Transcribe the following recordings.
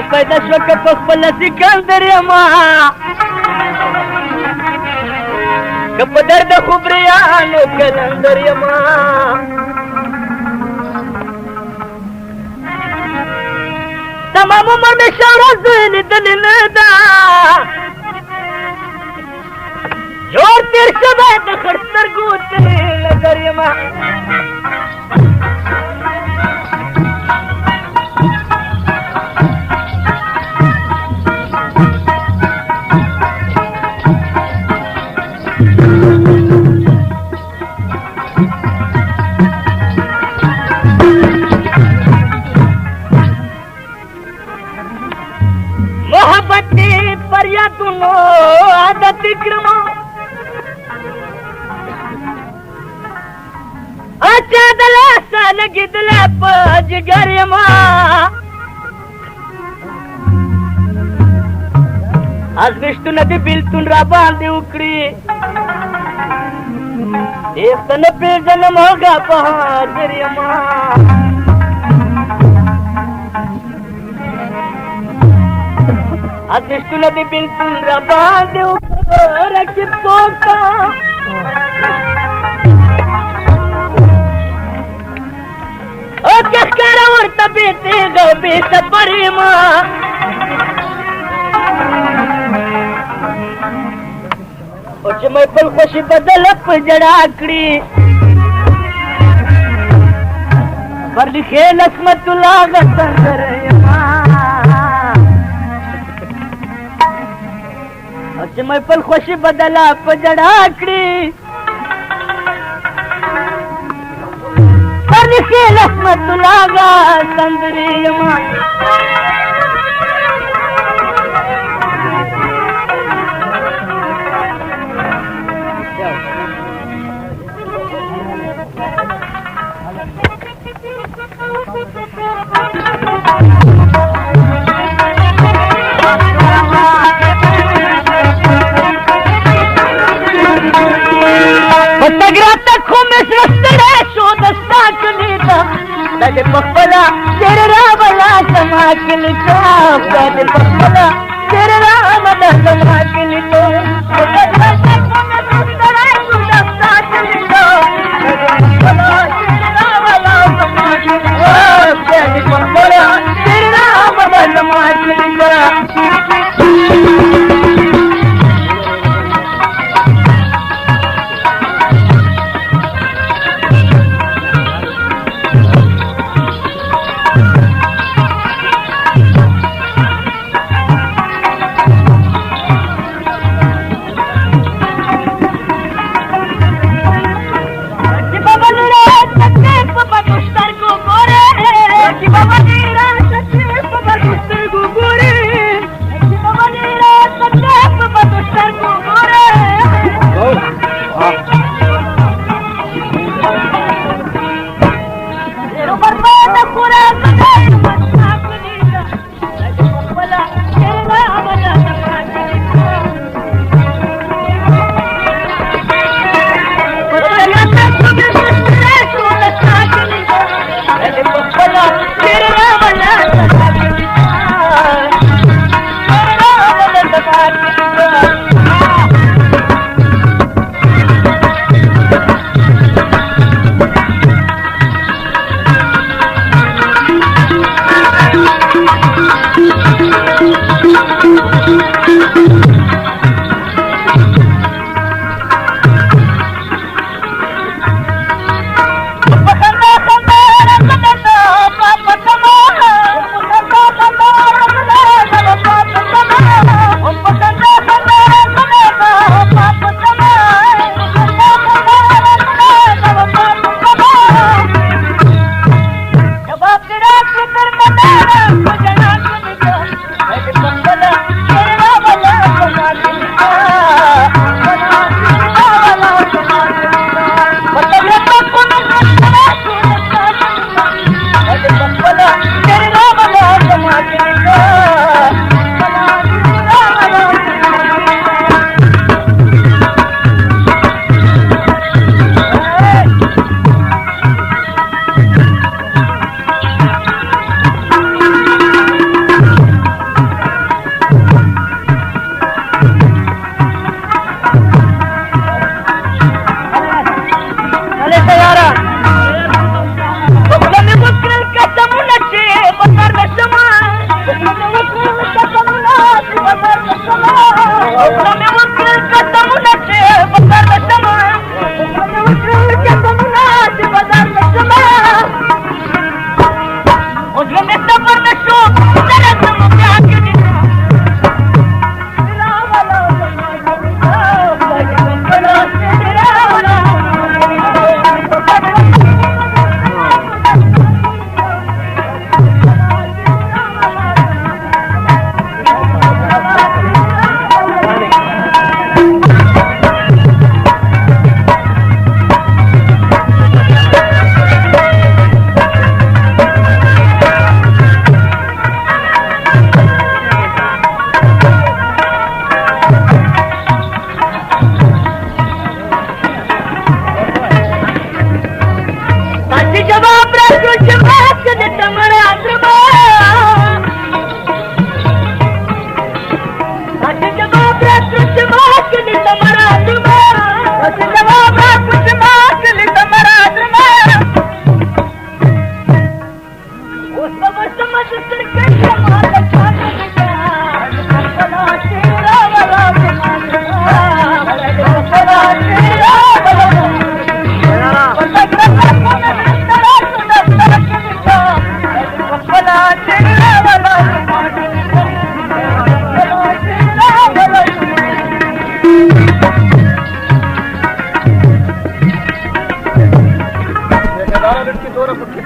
پیدا شو که په خپل سکندر یما که په درد خبریانو کلندر یما تمام عمر می شورز لیدل نه ده جوړ تیر شوی د خړ سترګو ترې نظر یما یادونو عادت کرما اچھا دلاسا لگی دلا پا جگر یما از وشتو ندی بیلتون را باندی اکڑی دیفتن پیزنم ہوگا بہادر یما अदृष्टु नदी बिल्कुल रबा दो रख पोता ओ किसकर और तबीते गबे सबरीमा ओ जमे पल खुशी बदल जड़ाकड़ी पर लिखे लक्ष्मतुल्लाह गसर چې مې په خوشي بدلا په جړا کړی پر دې رحمت الله غا سندري ما تګراته کوم سرستړې شو د ساکلیتا د پخپلا تیر را بلا سما کلیتا د پخپلا تیر را بلا سما کلیتا تګراته کوم سرستړې شو د ساکلیتا د پخپلا تیر را بلا سما کلیتا د پخپلا تیر را بلا سما کلیتا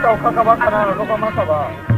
او خکه وکړه نو کومه سبا